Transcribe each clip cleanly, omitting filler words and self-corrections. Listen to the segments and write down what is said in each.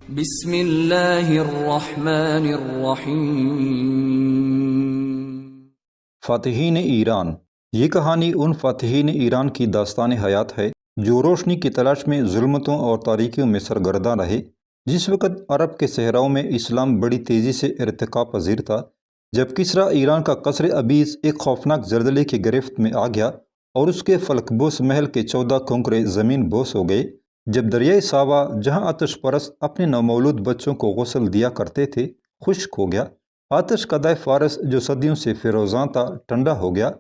بسم اللہ الرحمن الرحیم۔ فاتحین ایران۔ یہ کہانی ان فاتحین ایران کی داستان حیات ہے جو روشنی کی تلاش میں ظلمتوں اور تاریکیوں میں سرگرداں رہے۔ جس وقت عرب کے صحراؤں میں اسلام بڑی تیزی سے ارتقاء پذیر تھا، جب کسریٰ ایران کا قصر عبیس ایک خوفناک زلزلے کی گرفت میں آ گیا اور اس کے فلک بوس محل کے 14 کنکرے زمین بوس ہو گئے، جب دریائے ساوا جہاں آتش پرست اپنے نومولود بچوں کو غسل دیا کرتے تھے خشک ہو گیا، آتش کدہ فارس جو صدیوں سے فیروزاں تھا ٹھنڈا ہو گیا،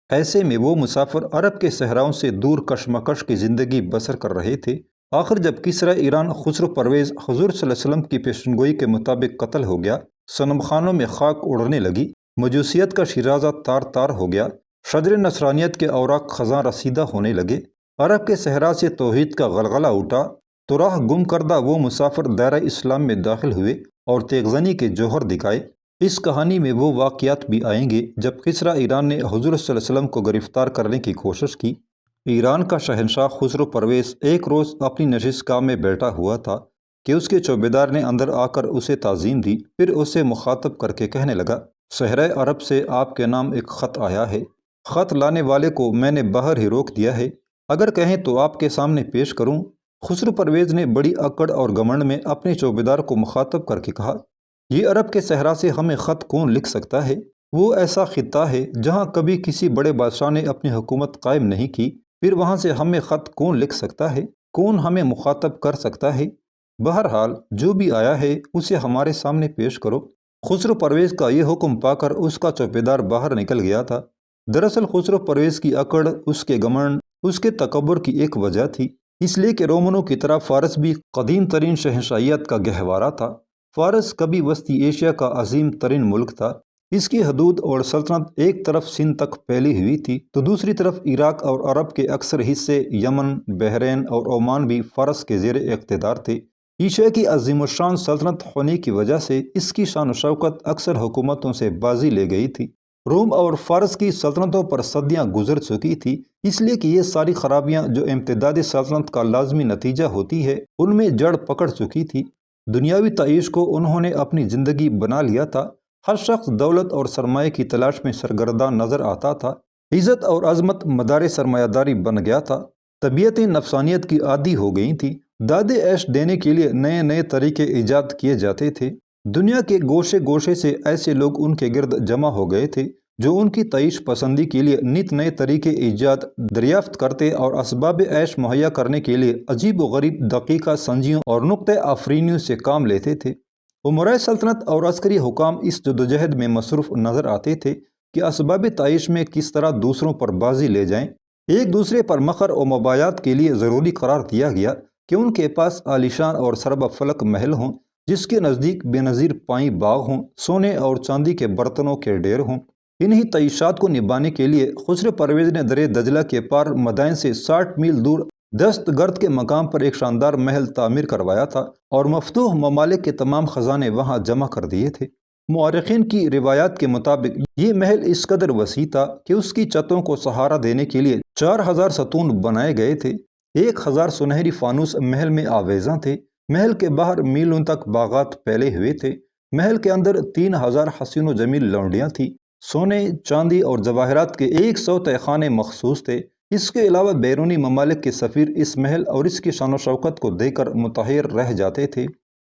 ایسے میں وہ مسافر عرب کے صحراؤں سے دور کشمکش کی زندگی بسر کر رہے تھے۔ آخر جب کسریٰ ایران خسرو پرویز حضور صلی اللہ علیہ وسلم کی پیشن گوئی کے مطابق قتل ہو گیا، صنم خانوں میں خاک اڑنے لگی، مجوسیت کا شیرازہ تار تار ہو گیا، شجر نصرانیت کے اوراق خزاں رسیدہ ہونے لگے، عرب کے صحرا سے توحید کا غلغلہ اٹھا، تو راہ گم کردہ وہ مسافر دائرہ اسلام میں داخل ہوئے اور تیغزنی کے جوہر دکھائے۔ اس کہانی میں وہ واقعات بھی آئیں گے جب کسریٰ ایران نے حضور صلی اللہ علیہ وسلم کو گرفتار کرنے کی کوشش کی۔ ایران کا شہنشاہ خسرو پرویز ایک روز اپنی نشست گاہ میں بیٹھا ہوا تھا کہ اس کے چوبیدار نے اندر آ کر اسے تعظیم دی، پھر اسے مخاطب کر کے کہنے لگا، صحرائے عرب سے آپ کے نام ایک خط آیا ہے، خط لانے والے کو میں نے باہر ہی روک دیا ہے، اگر کہیں تو آپ کے سامنے پیش کروں۔ خسرو پرویز نے بڑی اکڑ اور گھمنڈ میں اپنے چوبیدار کو مخاطب کر کے کہا، یہ عرب کے صحرا سے ہمیں خط کون لکھ سکتا ہے؟ وہ ایسا خطہ ہے جہاں کبھی کسی بڑے بادشاہ نے اپنی حکومت قائم نہیں کی، پھر وہاں سے ہمیں خط کون لکھ سکتا ہے؟ کون ہمیں مخاطب کر سکتا ہے؟ بہرحال جو بھی آیا ہے اسے ہمارے سامنے پیش کرو۔ خسرو پرویز کا یہ حکم پا کر اس کا چوبیدار باہر نکل گیا تھا۔ دراصل خسرو پرویز کی اکڑ، اس کے گھمنڈ، اس کے تکبر کی ایک وجہ تھی، اس لیے کہ رومنوں کی طرح فارس بھی قدیم ترین شہنشاہیت کا گہوارہ تھا۔ فارس کبھی وسطی ایشیا کا عظیم ترین ملک تھا۔ اس کی حدود اور سلطنت ایک طرف سندھ تک پھیلی ہوئی تھی تو دوسری طرف عراق اور عرب کے اکثر حصے یمن، بحرین اور عمان بھی فارس کے زیر اقتدار تھے۔ ایشیا کی عظیم الشان سلطنت ہونے کی وجہ سے اس کی شان و شوکت اکثر حکومتوں سے بازی لے گئی تھی۔ روم اور فارس کی سلطنتوں پر صدیاں گزر چکی تھی، اس لیے کہ یہ ساری خرابیاں جو امتدادی سلطنت کا لازمی نتیجہ ہوتی ہے ان میں جڑ پکڑ چکی تھی۔ دنیاوی تعیش کو انہوں نے اپنی زندگی بنا لیا تھا، ہر شخص دولت اور سرمایہ کی تلاش میں سرگرداں نظر آتا تھا، عزت اور عظمت مدار سرمایہ داری بن گیا تھا، طبیعتیں نفسانیت کی عادی ہو گئی تھیں، دادے عیش دینے کے لیے نئے نئے طریقے ایجاد کیے جاتے تھے، دنیا کے گوشے گوشے سے ایسے لوگ ان کے گرد جمع ہو گئے تھے جو ان کی تعیش پسندی کے لیے نت نئے طریقے ایجاد دریافت کرتے اور اسباب عیش مہیا کرنے کے لیے عجیب و غریب دقیقہ سنجیوں اور نکتہ آفرینیوں سے کام لیتے تھے۔ امراء سلطنت اور عسکری حکام اس جدوجہد میں مصروف نظر آتے تھے کہ اسباب تعیش میں کس طرح دوسروں پر بازی لے جائیں۔ ایک دوسرے پر مکر و مباحثات کے لیے ضروری قرار دیا گیا کہ ان کے پاس عالیشان اور سربا فلک محل ہوں، جس کے نزدیک بے نظیر پائیں باغ ہوں، سونے اور چاندی کے برتنوں کے ڈھیر ہوں۔ انہی تعیشات کو نبھانے کے لیے خسرو پرویز نے دریا دجلہ کے پار مدائن سے 60 میل دور دست گرد کے مقام پر ایک شاندار محل تعمیر کروایا تھا اور مفتوح ممالک کے تمام خزانے وہاں جمع کر دیے تھے۔ مورخین کی روایات کے مطابق یہ محل اس قدر وسیع تھا کہ اس کی چھتوں کو سہارا دینے کے لیے 4000 ستون بنائے گئے تھے، 1000 سنہری فانوس محل میں آویزاں تھے، محل کے باہر میلوں تک باغات پھیلے ہوئے تھے، محل کے اندر 3000 حسین و جمیل لونڈیاں تھیں، سونے، چاندی اور جواہرات کے 100 تہخانے مخصوص تھے۔ اس کے علاوہ بیرونی ممالک کے سفیر اس محل اور اس کی شان و شوکت کو دیکھ کر متحیر رہ جاتے تھے۔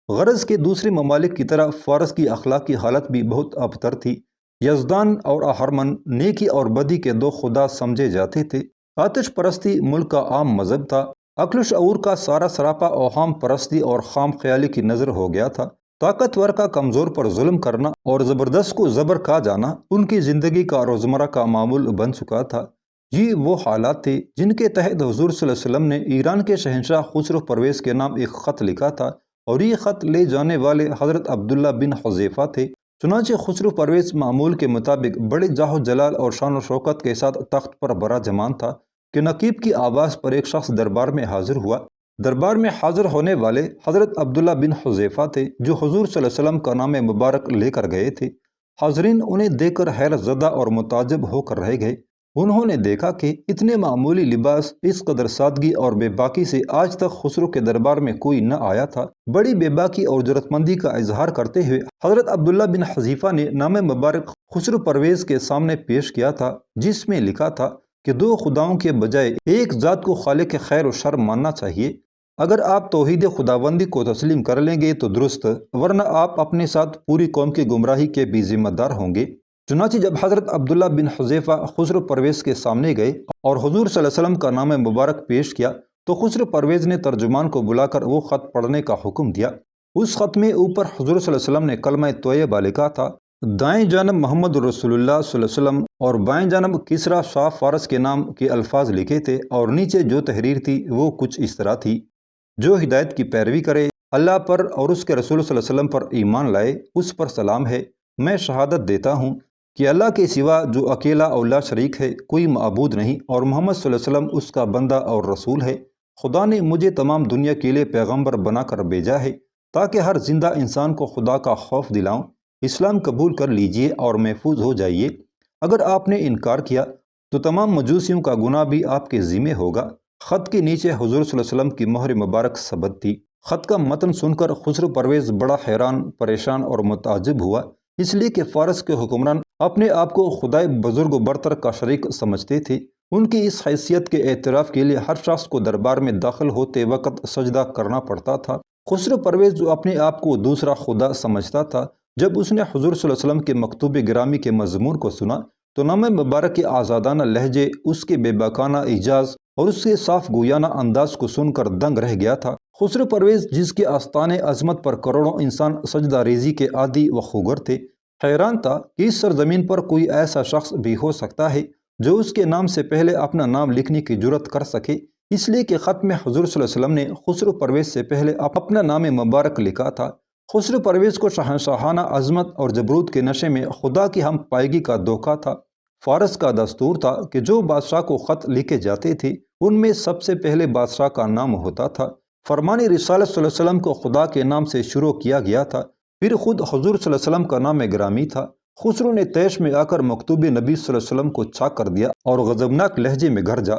غرض کے دوسرے ممالک کی طرح فارس کی اخلاقی حالت بھی بہت ابتر تھی۔ یزدان اور اہرمن نیکی اور بدی کے دو خدا سمجھے جاتے تھے۔ آتش پرستی ملک کا عام مذہب تھا۔ عقل و شعور کا سارا سراپا اوہام پرستی اور خام خیالی کی نظر ہو گیا تھا۔ طاقتور کا کمزور پر ظلم کرنا اور زبردست کو زبر کھا جانا ان کی زندگی کا روزمرہ کا معمول بن چکا تھا۔ یہ وہ حالات تھے جن کے تحت حضور صلی اللہ علیہ وسلم نے ایران کے شہنشاہ خسرو پرویز کے نام ایک خط لکھا تھا اور یہ خط لے جانے والے حضرت عبداللہ بن حذیفہ تھے۔ چنانچہ خسرو پرویز معمول کے مطابق بڑے جاہ و جلال اور شان و شوکت کے ساتھ تخت پر براجمان تھا کہ نقیب کی آواز پر ایک شخص دربار میں حاضر ہوا۔ دربار میں حاضر ہونے والے حضرت عبداللہ بن حذیفہ تھے جو حضور صلی اللہ علیہ وسلم کا نام مبارک لے کر گئے تھے۔ حاضرین انہیں دیکھ کر حیرت زدہ اور متعجب ہو کر رہ گئے۔ انہوں نے دیکھا کہ اتنے معمولی لباس اس قدر سادگی اور بے باکی سے آج تک خسرو کے دربار میں کوئی نہ آیا تھا۔ بڑی بے باکی اور جرأت مندی کا اظہار کرتے ہوئے حضرت عبداللہ بن حذیفہ نے نامہ مبارک خسرو پرویز کے سامنے پیش کیا تھا، جس میں لکھا تھا کہ دو خداؤں کے بجائے ایک ذات کو خالق خیر و شر ماننا چاہیے۔ اگر آپ توحید خداوندی کو تسلیم کر لیں گے تو درست، ورنہ آپ اپنے ساتھ پوری قوم کی گمراہی کے بھی ذمہ دار ہوں گے۔ چنانچہ جب حضرت عبداللہ بن حذیفہ خسرو پرویز کے سامنے گئے اور حضور صلی اللہ علیہ وسلم کا نامہ مبارک پیش کیا تو خسرو پرویز نے ترجمان کو بلا کر وہ خط پڑھنے کا حکم دیا۔ اس خط میں اوپر حضور صلی اللہ علیہ وسلم نے کلمہ طیبہ لکھا تھا، دائیں جانب محمد رسول اللہ صلی اللہ علیہ وسلم اور بائیں جانب کسریٰ شاہ فارس کے نام کے الفاظ لکھے تھے، اور نیچے جو تحریر تھی وہ کچھ اس طرح تھی: جو ہدایت کی پیروی کرے، اللہ پر اور اس کے رسول صلی اللہ علیہ وسلم پر ایمان لائے، اس پر سلام ہے۔ میں شہادت دیتا ہوں کہ اللہ کے سوا جو اکیلا اور لا شریک ہے کوئی معبود نہیں، اور محمد صلی اللہ علیہ وسلم اس کا بندہ اور رسول ہے۔ خدا نے مجھے تمام دنیا کے لیے پیغمبر بنا کر بھیجا ہے تاکہ ہر زندہ انسان کو خدا کا خوف دلاؤں۔ اسلام قبول کر لیجئے اور محفوظ ہو جائیے۔ اگر آپ نے انکار کیا تو تمام مجوسیوں کا گناہ بھی آپ کے ذمہ ہوگا۔ خط کے نیچے حضور صلی اللہ علیہ وسلم کی مہر مبارک ثبت تھی۔ خط کا متن سن کر خسرو پرویز بڑا حیران، پریشان اور متعجب ہوا، اس لیے کہ فارس کے حکمران اپنے آپ کو خدائے بزرگ و برتر کا شریک سمجھتے تھے۔ ان کی اس حیثیت کے اعتراف کے لیے ہر شخص کو دربار میں داخل ہوتے وقت سجدہ کرنا پڑتا تھا۔ خسرو پرویز جو اپنے آپ کو دوسرا خدا سمجھتا تھا، جب اس نے حضور صلی اللہ علیہ وسلم کے مکتوب گرامی کے مضمون کو سنا تو نامہ مبارک کے آزادانہ لہجے، اس کے بے باکانہ اعجاز اور اس کے صاف گویانہ انداز کو سن کر دنگ رہ گیا تھا۔ خسرو پرویز جس کے آستانے عظمت پر کروڑوں انسان سجدہ ریزی کے عادی و خوگر تھے، حیران تھا کہ اس سرزمین پر کوئی ایسا شخص بھی ہو سکتا ہے جو اس کے نام سے پہلے اپنا نام لکھنے کی جرأت کر سکے، اس لیے کہ خط میں حضور صلی اللہ علیہ وسلم نے خسرو پرویز سے پہلے اپنا نام مبارک لکھا تھا۔ خسرو پرویز کو شہنشاہانہ عظمت اور جبروت کے نشے میں خدا کی ہم پائیگی کا دھوکہ تھا۔ فارس کا دستور تھا کہ جو بادشاہ کو خط لکھے جاتے تھے ان میں سب سے پہلے بادشاہ کا نام ہوتا تھا۔ فرمان رسالت صلی اللہ علیہ وسلم کو خدا کے نام سے شروع کیا گیا تھا، پھر خود حضور صلی اللہ علیہ وسلم کا نام گرامی تھا۔ خسرو نے طیش میں آ کر مکتوب نبی صلی اللہ علیہ وسلم کو چاک کر دیا اور غضبناک لہجے میں گرجا،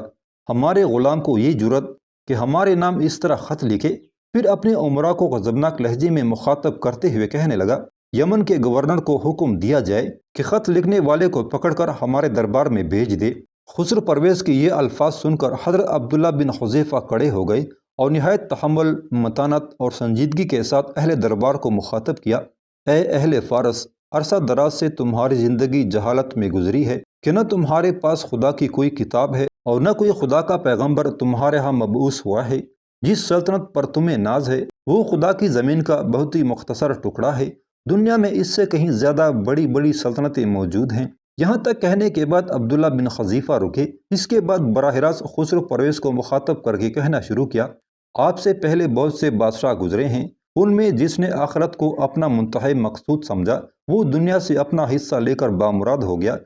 ہمارے غلام کو یہ جرأت کہ ہمارے نام اس طرح خط لکھے۔ پھر اپنے امراء کو غضبناک لہجے میں مخاطب کرتے ہوئے کہنے لگا، یمن کے گورنر کو حکم دیا جائے کہ خط لکھنے والے کو پکڑ کر ہمارے دربار میں بھیج دے۔ خسرو پرویز کے یہ الفاظ سن کر حضرت عبداللہ بن حذیفہ کھڑے ہو گئے اور نہایت تحمل، متانت اور سنجیدگی کے ساتھ اہل دربار کو مخاطب کیا، اے اہل فارس، عرصہ دراز سے تمہاری زندگی جہالت میں گزری ہے کہ نہ تمہارے پاس خدا کی کوئی کتاب ہے اور نہ کوئی خدا کا پیغمبر تمہارے ہاں مبعوث ہوا ہے۔ جس سلطنت پر تمہیں ناز ہے وہ خدا کی زمین کا بہت ہی مختصر ٹکڑا ہے، دنیا میں اس سے کہیں زیادہ بڑی بڑی سلطنتیں موجود ہیں۔ یہاں تک کہنے کے بعد عبداللہ بن حذیفہ رکے، اس کے بعد براہ راست خسرو پرویز کو مخاطب کر کے کہنا شروع کیا، آپ سے پہلے بہت سے بادشاہ گزرے ہیں، ان میں جس نے آخرت کو اپنا منتہی مقصود سمجھا وہ دنیا سے اپنا حصہ لے کر بامراد ہو گیا،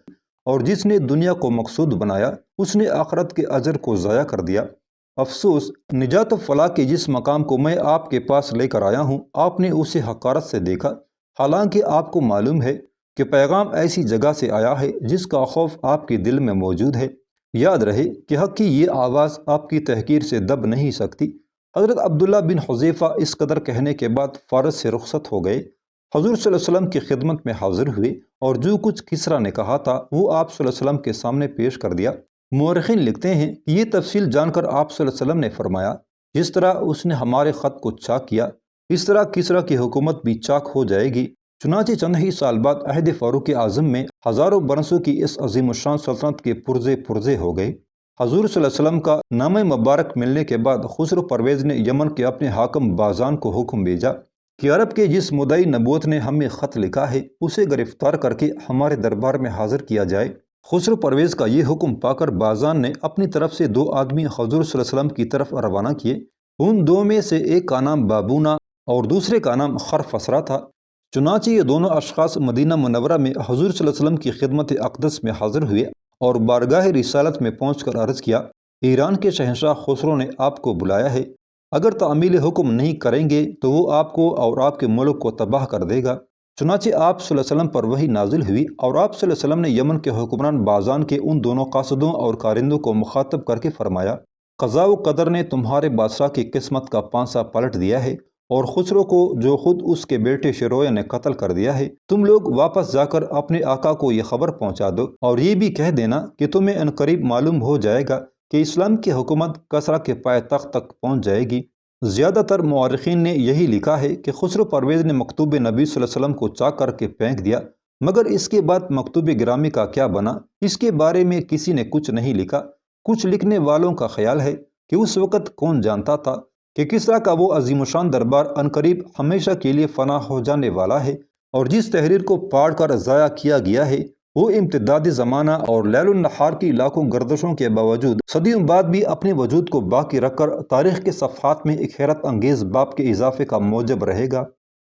اور جس نے دنیا کو مقصود بنایا اس نے آخرت کے اجر کو ضائع کر دیا۔ افسوس، نجات و فلاح کے جس مقام کو میں آپ کے پاس لے کر آیا ہوں آپ نے اسے حقارت سے دیکھا، حالانکہ آپ کو معلوم ہے کہ پیغام ایسی جگہ سے آیا ہے جس کا خوف آپ کے دل میں موجود ہے۔ یاد رہے کہ حق کی یہ آواز آپ کی تحقیر سے دب نہیں سکتی۔ حضرت عبداللہ بن حذیفہ اس قدر کہنے کے بعد فارس سے رخصت ہو گئے، حضور صلی اللہ علیہ وسلم کی خدمت میں حاضر ہوئے اور جو کچھ کسریٰ نے کہا تھا وہ آپ صلی اللہ علیہ وسلم کے سامنے پیش کر دیا۔ مورخین لکھتے ہیں کہ یہ تفصیل جان کر آپ صلی اللہ علیہ وسلم نے فرمایا، جس طرح اس نے ہمارے خط کو چاک کیا اس طرح کسریٰ کی حکومت بھی چاک ہو جائے گی۔ چنانچہ چند ہی سال بعد عہد فاروق اعظم میں ہزاروں برسوں کی اس عظیم الشان سلطنت کے پرزے پرزے ہو گئے۔ حضور صلی اللہ علیہ وسلم کا نامہ مبارک ملنے کے بعد خسرو پرویز نے یمن کے اپنے حاکم بازان کو حکم بھیجا کہ عرب کے جس مدعی نبوت نے ہمیں خط لکھا ہے اسے گرفتار کر کے ہمارے دربار میں حاضر کیا جائے۔ خسرو پرویز کا یہ حکم پا کر بازان نے اپنی طرف سے 2 آدمی حضور صلی اللہ علیہ وسلم کی طرف روانہ کیے۔ ان 2 میں سے ایک کا نام بابونا اور دوسرے کا نام خرفسرا تھا۔ چنانچہ یہ دونوں اشخاص مدینہ منورہ میں حضور صلی اللہ علیہ وسلم کی خدمت اقدس میں حاضر ہوئے اور بارگاہ رسالت میں پہنچ کر عرض کیا، ایران کے شہنشاہ خسرو نے آپ کو بلایا ہے، اگر تعمیل حکم نہیں کریں گے تو وہ آپ کو اور آپ کے ملک کو تباہ کر دے گا۔ چنانچہ آپ صلی اللہ علیہ وسلم پر وحی نازل ہوئی اور آپ صلی اللہ علیہ وسلم نے یمن کے حکمران بازان کے ان دونوں قاصدوں اور کارندوں کو مخاطب کر کے فرمایا، قضاء و قدر نے تمہارے بادشاہ کی قسمت کا پانسا پلٹ دیا ہے اور خسرو کو جو خود اس کے بیٹے شروع نے قتل کر دیا ہے۔ تم لوگ واپس جا کر اپنے آقا کو یہ خبر پہنچا دو اور یہ بھی کہہ دینا کہ تمہیں عنقریب معلوم ہو جائے گا کہ اسلام کی حکومت کسرا کے پائے تخت تک پہنچ جائے گی۔ زیادہ تر مورخین نے یہی لکھا ہے کہ خسرو پرویز نے مکتوب نبی صلی اللہ علیہ وسلم کو چاک کر کے پھینک دیا، مگر اس کے بعد مکتوب گرامی کا کیا بنا اس کے بارے میں کسی نے کچھ نہیں لکھا۔ کچھ لکھنے والوں کا خیال ہے کہ اس وقت کون جانتا تھا کہ کسرا کا وہ عظیم الشان دربار عنقریب ہمیشہ کے لیے فنا ہو جانے والا ہے، اور جس تحریر کو پاڑ کر ضائع کیا گیا ہے وہ امتدادی زمانہ اور لیل النہار کی لاکھوں گردشوں کے باوجود صدیوں بعد بھی اپنے وجود کو باقی رکھ کر تاریخ کے صفحات میں ایک حیرت انگیز باب کے اضافے کا موجب رہے گا۔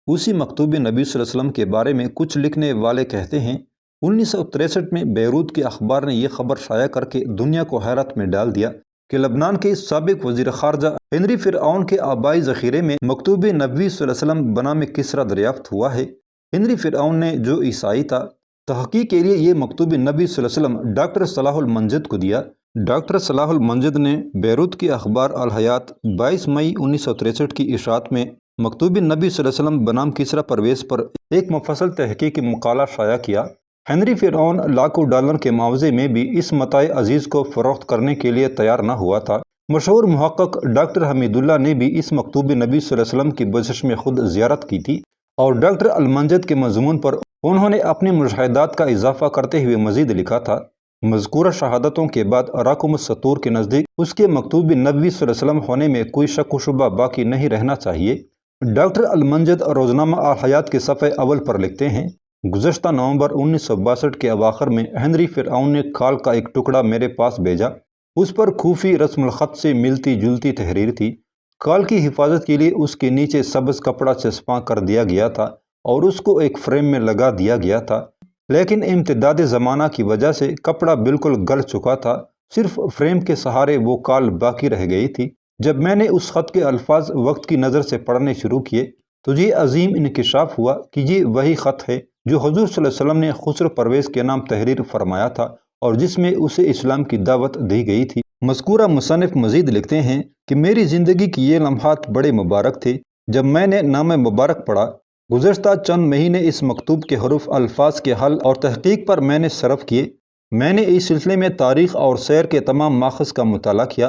اسی مکتوب نبی صلی اللہ علیہ وسلم کے بارے میں کچھ لکھنے والے کہتے ہیں 1963 میں بیروت کے اخبار نے یہ خبر شائع کر کے دنیا کو حیرت میں ڈال دیا کہ لبنان کے سابق وزیر خارجہ ہنری فرعون کے آبائی ذخیرے میں مکتوب نبی صلی اللہ علیہ وسلم بنام کسرا دریافت ہوا ہے۔ ہنری فرعون نے جو عیسائی تھا تحقیق کے لیے یہ مکتوب نبی صلی اللہ علیہ وسلم ڈاکٹر صلاح المنجد کو دیا۔ ڈاکٹر صلاح المنجد نے بیروت کے اخبار الحیات 22 مئی 1963 کی اشاعت میں مکتوب نبی صلی اللہ علیہ وسلم بنام کسرا پرویز پر ایک مفصل تحقیقی مقالہ شائع کیا۔ ہنری فرعون لاکھوں ڈالر کے معاوضے میں بھی اس متاع عزیز کو فروخت کرنے کے لیے تیار نہ ہوا تھا۔ مشہور محقق ڈاکٹر حمید اللہ نے بھی اس مکتوب نبی صلی اللہ علیہ وسلم کی بچشم خود زیارت کی تھی، اور ڈاکٹر المنجد کے مضمون پر انہوں نے اپنے مشاہدات کا اضافہ کرتے ہوئے مزید لکھا تھا۔ مذکورہ شہادتوں کے بعد راکم السطور کے نزدیک اس کے مکتوب نبی صلی اللہ علیہ وسلم ہونے میں کوئی شک و شبہ باقی نہیں رہنا چاہیے۔ ڈاکٹر المنجد روزنامہ الحیات کے صفحہ اول پر لکھتے ہیں، گزشتہ نومبر 1962 کے اواخر میں ہنری فرعون نے کال کا ایک ٹکڑا میرے پاس بھیجا۔ اس پر خوفی رسم الخط سے ملتی جلتی تحریر تھی۔ کال کی حفاظت کے لیے اس کے نیچے سبز کپڑا چسپاں کر دیا گیا تھا اور اس کو ایک فریم میں لگا دیا گیا تھا، لیکن امتداد زمانہ کی وجہ سے کپڑا بالکل گل چکا تھا، صرف فریم کے سہارے وہ کال باقی رہ گئی تھی۔ جب میں نے اس خط کے الفاظ وقت کی نظر سے پڑھنے شروع کیے تو یہ عظیم انکشاف ہوا کہ یہ وہی خط ہے جو حضور صلی اللہ علیہ وسلم نے خسرو پرویز کے نام تحریر فرمایا تھا اور جس میں اسے اسلام کی دعوت دی گئی تھی۔ مذکورہ مصنف مزید لکھتے ہیں کہ میری زندگی کی یہ لمحات بڑے مبارک تھے جب میں نے نام مبارک پڑھا۔ گزشتہ چند مہینے اس مکتوب کے حروف الفاظ کے حل اور تحقیق پر میں نے صرف کیے۔ میں نے اس سلسلے میں تاریخ اور سیر کے تمام ماخذ کا مطالعہ کیا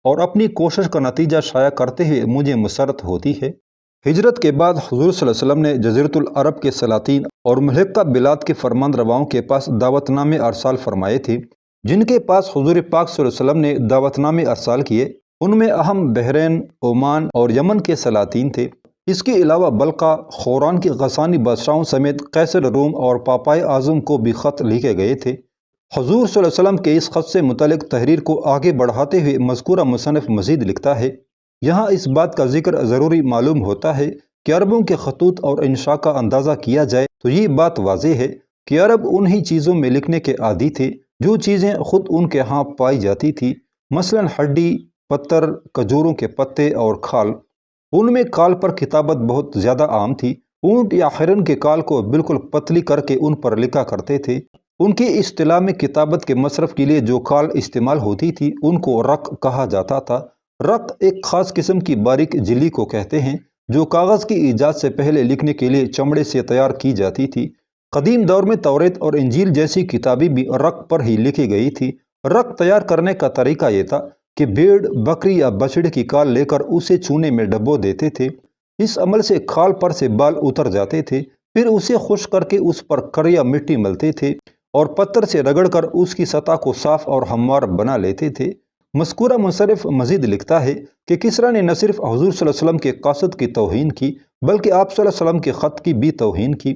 اور اپنی کوشش کا نتیجہ شائع کرتے ہوئے مجھے مسرت ہوتی ہے۔ ہجرت کے بعد حضور صلی اللہ علیہ وسلم نے جزیرۃ العرب کے سلاطین اور ملحقہ بلاد کے فرمان رواؤں کے پاس دعوت نامے ارسال فرمائے تھے۔ جن کے پاس حضور پاک صلی اللہ علیہ وسلم نے دعوت نامے ارسال کیے ان میں اہم بحرین، عمان اور یمن کے سلاطین تھے۔ اس کے علاوہ بلقا، خوران کے غسانی بادشاہوں سمیت قیصر روم اور پاپائے اعظم کو بھی خط لکھے گئے تھے۔ حضور صلی اللہ علیہ وسلم کے اس خط سے متعلق تحریر کو آگے بڑھاتے ہوئے مذکورہ مصنف مزید لکھتا ہے، یہاں اس بات کا ذکر ضروری معلوم ہوتا ہے کہ عربوں کے خطوط اور انشاء کا اندازہ کیا جائے تو یہ بات واضح ہے کہ عرب انہی چیزوں میں لکھنے کے عادی تھے جو چیزیں خود ان کے ہاں پائی جاتی تھی، مثلا ہڈی، پتھر، کھجوروں کے پتے اور کھال۔ ان میں کال پر کتابت بہت زیادہ عام تھی۔ اونٹ یا ہرن کے کال کو بالکل پتلی کر کے ان پر لکھا کرتے تھے۔ ان کی اصطلاح میں کتابت کے مصرف کے لیے جو کال استعمال ہوتی تھی ان کو رق کہا جاتا تھا۔ رق ایک خاص قسم کی باریک جلی کو کہتے ہیں جو کاغذ کی ایجاد سے پہلے لکھنے کے لیے چمڑے سے تیار کی جاتی تھی۔ قدیم دور میں توریت اور انجیل جیسی کتابیں بھی رق پر ہی لکھی گئی تھی۔ رق تیار کرنے کا طریقہ یہ تھا کہ بھیڑ، بکری یا بچڑے کی کال لے کر اسے چونے میں ڈبو دیتے تھے۔ اس عمل سے کھال پر سے بال اتر جاتے تھے، پھر اسے خشک کر کے اس پر کر یا مٹی ملتے تھے اور پتھر سے رگڑ کر اس کی سطح کو صاف اور ہموار بنا لیتے تھے۔ مذکورہ مصنف مزید لکھتا ہے کہ کسریٰ نے نہ صرف حضور صلی اللہ علیہ وسلم کے قصد کی توہین کی بلکہ آپ صلی اللہ علیہ وسلم کے خط کی بھی توہین کی۔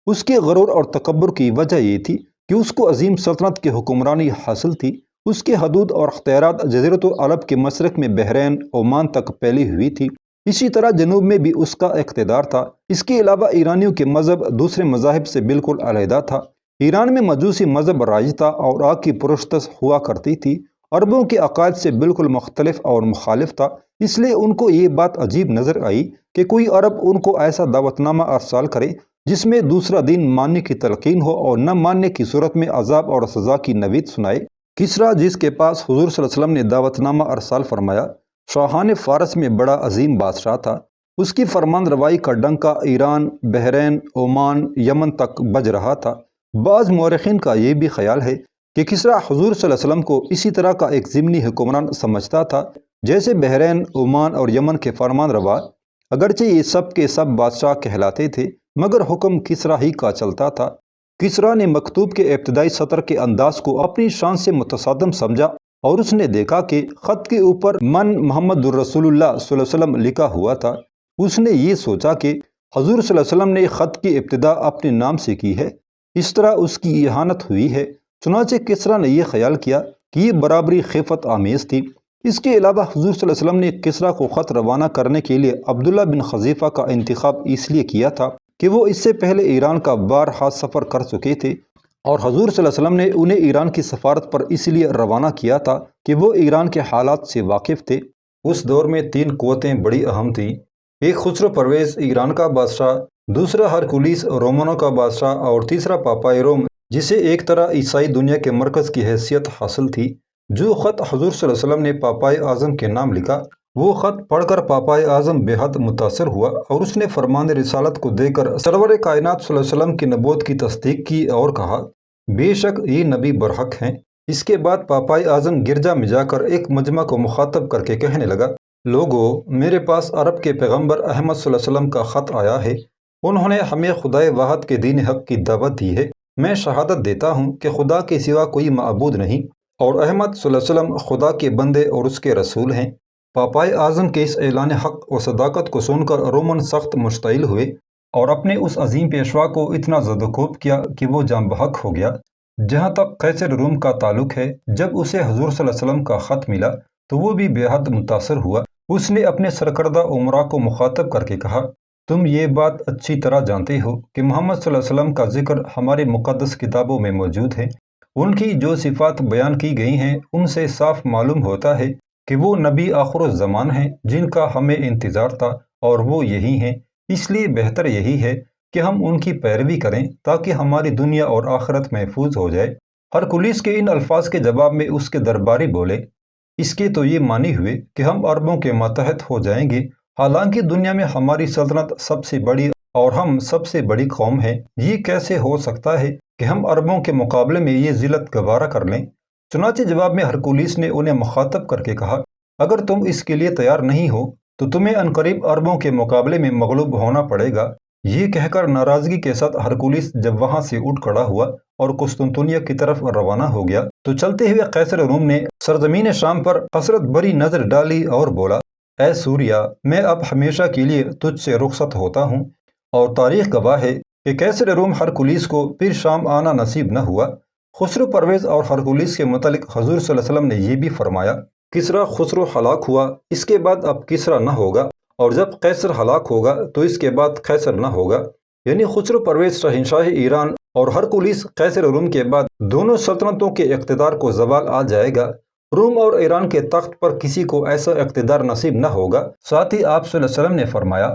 اس کے غرور اور تکبر کی وجہ یہ تھی کہ اس کو عظیم سلطنت کی حکمرانی حاصل تھی۔ اس کے حدود اور اختیارات جزیرۃ العرب کے مشرق میں بحرین، عمان تک پھیلی ہوئی تھی۔ اسی طرح جنوب میں بھی اس کا اقتدار تھا۔ اس کے علاوہ ایرانیوں کے مذہب دوسرے مذاہب سے بالکل علیحدہ تھا۔ ایران میں مجوسی مذہب رائج تھا اور آگ کی پرستش ہوا کرتی تھی۔ عربوں کے عقائد سے بالکل مختلف اور مخالف تھا، اس لیے ان کو یہ بات عجیب نظر آئی کہ کوئی عرب ان کو ایسا دعوت نامہ ارسال کرے جس میں دوسرا دین ماننے کی تلقین ہو اور نہ ماننے کی صورت میں عذاب اور سزا کی نوید سنائے۔ کسریٰ، جس کے پاس حضور صلی اللہ علیہ وسلم نے دعوت نامہ ارسال فرمایا، شاہان فارس میں بڑا عظیم بادشاہ تھا۔ اس کی فرمان روائی کا ڈنکا ایران، بحرین، عمان، یمن تک بج رہا تھا۔ بعض مورخین کا یہ بھی خیال ہے کہ کسریٰ حضور صلی اللہ علیہ وسلم کو اسی طرح کا ایک ضمنی حکمران سمجھتا تھا جیسے بحرین، عمان اور یمن کے فرمان روا، اگرچہ یہ سب کے سب بادشاہ کہلاتے تھے مگر حکم کسریٰ ہی کا چلتا تھا۔ کسریٰ نے مکتوب کے ابتدائی سطر کے انداز کو اپنی شان سے متصادم سمجھا اور اس نے دیکھا کہ خط کے اوپر من محمد الرسول اللہ صلی اللہ علیہ وسلم لکھا ہوا تھا۔ اس نے یہ سوچا کہ حضور صلی اللہ علیہ وسلم نے خط کی ابتدا اپنے نام سے کی ہے، اس طرح اس کی اہانت ہوئی ہے۔ چنانچہ کسریٰ نے یہ خیال کیا کہ یہ برابری خیفت آمیز تھی۔ اس کے علاوہ حضور صلی اللہ علیہ وسلم نے کسریٰ کو خط روانہ کرنے کے لیے عبداللہ بن خزیفہ کا انتخاب اس لیے کیا تھا کہ وہ اس سے پہلے ایران کا بارہا سفر کر چکے تھے اور حضور صلی اللہ علیہ وسلم نے انہیں ایران کی سفارت پر اس لیے روانہ کیا تھا کہ وہ ایران کے حالات سے واقف تھے۔ اس دور میں 3 قوتیں بڑی اہم تھیں، ایک خسرو پرویز ایران کا بادشاہ، دوسرا ہرکولیس رومنوں کا بادشاہ اور تیسرا پاپائے روم، جسے ایک طرح عیسائی دنیا کے مرکز کی حیثیت حاصل تھی۔ جو خط حضور صلی اللہ علیہ وسلم نے پاپائے اعظم کے نام لکھا، وہ خط پڑھ کر پاپائے اعظم بے حد متاثر ہوا اور اس نے فرمان رسالت کو دے کر سرور کائنات صلی اللہ علیہ وسلم کی نبوت کی تصدیق کی اور کہا، بے شک یہ نبی برحق ہیں۔ اس کے بعد پاپائے اعظم گرجا میں جا کر ایک مجمع کو مخاطب کر کے کہنے لگا، لوگو، میرے پاس عرب کے پیغمبر احمد صلی اللہ علیہ وسلم کا خط آیا ہے۔ انہوں نے ہمیں خدائے واحد کے دین حق کی دعوت دی ہے۔ میں شہادت دیتا ہوں کہ خدا کے سوا کوئی معبود نہیں اور احمد صلی اللہ علیہ وسلم خدا کے بندے اور اس کے رسول ہیں۔ پاپائے اعظم کے اس اعلان حق و صداقت کو سن کر رومن سخت مشتعل ہوئے اور اپنے اس عظیم پیشوا کو اتنا زد و کوب کیا کہ وہ جاں بحق ہو گیا۔ جہاں تک قیصر روم کا تعلق ہے، جب اسے حضور صلی اللہ علیہ وسلم کا خط ملا تو وہ بھی بے حد متاثر ہوا۔ اس نے اپنے سرکردہ عمراء کو مخاطب کر کے کہا، تم یہ بات اچھی طرح جانتے ہو کہ محمد صلی اللہ علیہ وسلم کا ذکر ہمارے مقدس کتابوں میں موجود ہے۔ ان کی جو صفات بیان کی گئی ہیں ان سے صاف معلوم ہوتا ہے کہ وہ نبی آخر الزمان ہیں جن کا ہمیں انتظار تھا اور وہ یہی ہیں۔ اس لیے بہتر یہی ہے کہ ہم ان کی پیروی کریں تاکہ ہماری دنیا اور آخرت محفوظ ہو جائے۔ ہرکولیس کے ان الفاظ کے جواب میں اس کے درباری بولے، اس کے تو یہ معنی ہوئے کہ ہم عربوں کے ماتحت ہو جائیں گے، حالانکہ دنیا میں ہماری سلطنت سب سے بڑی اور ہم سب سے بڑی قوم ہے۔ یہ کیسے ہو سکتا ہے کہ ہم عربوں کے مقابلے میں یہ ذلت گوارا کر لیں؟ چنانچہ جواب میں ہرکولیس نے انہیں مخاطب کر کے کہا، اگر تم اس کے لیے تیار نہیں ہو تو تمہیں عنقریب عربوں کے مقابلے میں مغلوب ہونا پڑے گا۔ یہ کہہ کر ناراضگی کے ساتھ ہرکولیس جب وہاں سے اٹھ کھڑا ہوا اور قسطنطنیہ کی طرف روانہ ہو گیا تو چلتے ہوئے قیصر روم نے سرزمین شام پر حسرت بری نظر ڈالی اور بولا، اے سوریا، میں اب ہمیشہ کے لیے تجھ سے رخصت ہوتا ہوں۔ اور تاریخ گواہ ہے کہ قیصر روم ہرکولیس کو پھر شام آنا نصیب نہ ہوا۔ خسرو پرویز اور ہرکولیس کے متعلق حضور صلی اللہ علیہ وسلم نے یہ بھی فرمایا، کسریٰ خسرو ہلاک ہوا، اس کے بعد اب کسریٰ نہ ہوگا، اور جب قیصر ہلاک ہوگا تو اس کے بعد قیصر نہ ہوگا۔ یعنی خسرو پرویز شہنشاہ ایران اور ہرکولیس قیصر روم کے بعد دونوں سلطنتوں کے اقتدار کو زوال آ جائے گا۔ روم اور ایران کے تخت پر کسی کو ایسا اقتدار نصیب نہ ہوگا۔ ساتھ ہی آپ صلی اللہ علیہ وسلم نے فرمایا،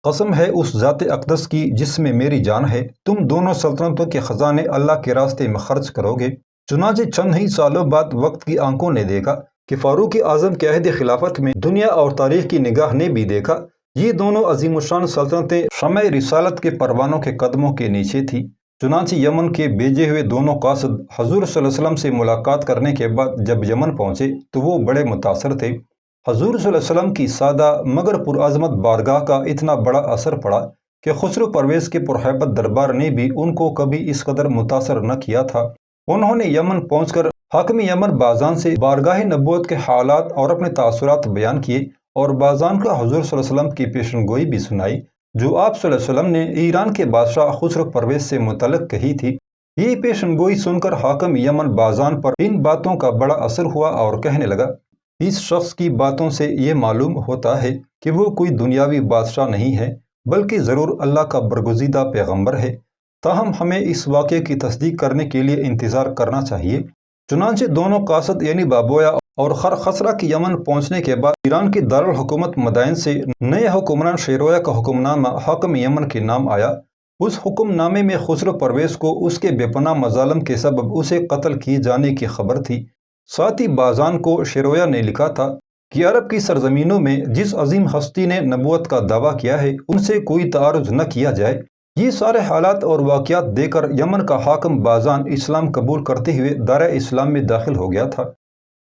قسم ہے اس ذات اقدس کی جس میں میری جان ہے، تم دونوں سلطنتوں کے خزانے اللہ کے راستے میں خرچ کرو گے۔ چنانچہ چند ہی سالوں بعد وقت کی آنکھوں نے دیکھا کہ فاروق اعظم کے عہد خلافت میں دنیا اور تاریخ کی نگاہ نے بھی دیکھا، یہ دونوں عظیم الشان سلطنتیں شمع رسالت کے پروانوں کے قدموں کے نیچے تھی۔ چنانچہ یمن کے بھیجے ہوئے دونوں قاصد حضور صلی اللہ علیہ وسلم سے ملاقات کرنے کے بعد جب یمن پہنچے تو وہ بڑے متاثر تھے۔ حضور صلی اللہ علیہ وسلم کی سادہ مگر پرعظمت بارگاہ کا اتنا بڑا اثر پڑا کہ خسرو پرویز کے پرہیبت دربار نے بھی ان کو کبھی اس قدر متاثر نہ کیا تھا۔ انہوں نے یمن پہنچ کر حاکم یمن بازان سے بارگاہ نبوت کے حالات اور اپنے تاثرات بیان کیے اور بازان کا حضور صلی اللہ علیہ وسلم کی پیشن گوئی بھی سنائی جو آپ صلی اللہ علیہ وسلم نے ایران کے بادشاہ خسرو پرویز سے متعلق کہی تھی۔ یہ پیشن گوئی سن کر حاکم یمن بازان پر ان باتوں کا بڑا اثر ہوا اور کہنے لگا، اس شخص کی باتوں سے یہ معلوم ہوتا ہے کہ وہ کوئی دنیاوی بادشاہ نہیں ہے بلکہ ضرور اللہ کا برگزیدہ پیغمبر ہے، تاہم ہمیں اس واقعے کی تصدیق کرنے کے لیے انتظار کرنا چاہیے۔ چنانچہ دونوں قاصد یعنی بابویا اور خرخسرہ کی یمن پہنچنے کے بعد ایران کی دارالحکومت مدائن سے نئے حکمران شیرویا کا حکم نامہ حاکم یمن کے نام آیا اس حکم نامے میں خسرو پرویز کو اس کے بے پناہ مظالم کے سبب اسے قتل کیے جانے کی خبر تھی۔ ساتھ ہی بازان کو شرویہ نے لکھا تھا کہ عرب کی سرزمینوں میں جس عظیم ہستی نے نبوت کا دعویٰ کیا ہے ان سے کوئی تعارض نہ کیا جائے۔ یہ سارے حالات اور واقعات دے کر یمن کا حاکم بازان اسلام قبول کرتے ہوئے دائرہ اسلام میں داخل ہو گیا تھا۔